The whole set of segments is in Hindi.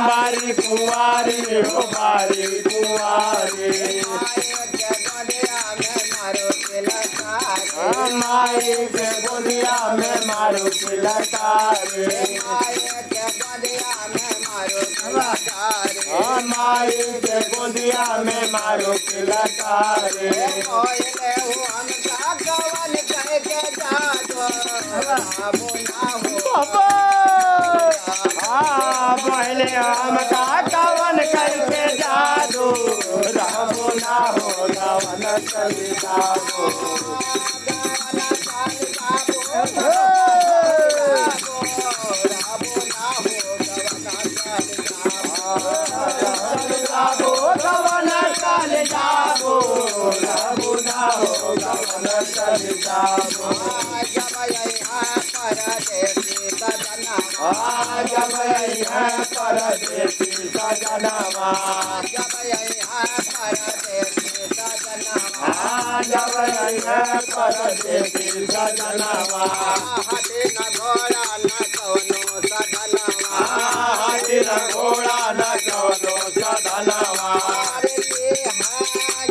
बारी कुंवारी हो बारी कुंवारी माई के गोदिया में मारो किलकारी माई के गोदिया में मारो किलकारी पहले हम का कवन करके जादू रहबो ना हो गवन चली जाबो गवन चली जाबो रहबो ना हो गवन चली जाबो जब परदेसी सजनवा जब परदेसी सजनवा हटे न घोड़ा न कवनो सजनवा हटे न घोड़ा न कवनो सजनवा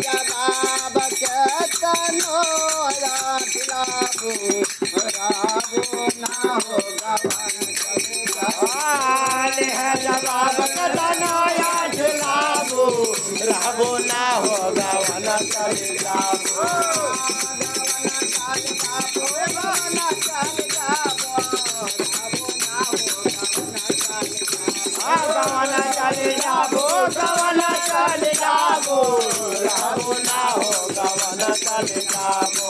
जवाब के तनो राबू ना हो गवन जवाब कतनाया झुलाबो रहबो ना हो गवन चली जाबो गवन चली जाबो रहबो ना हो गवन चली जाबो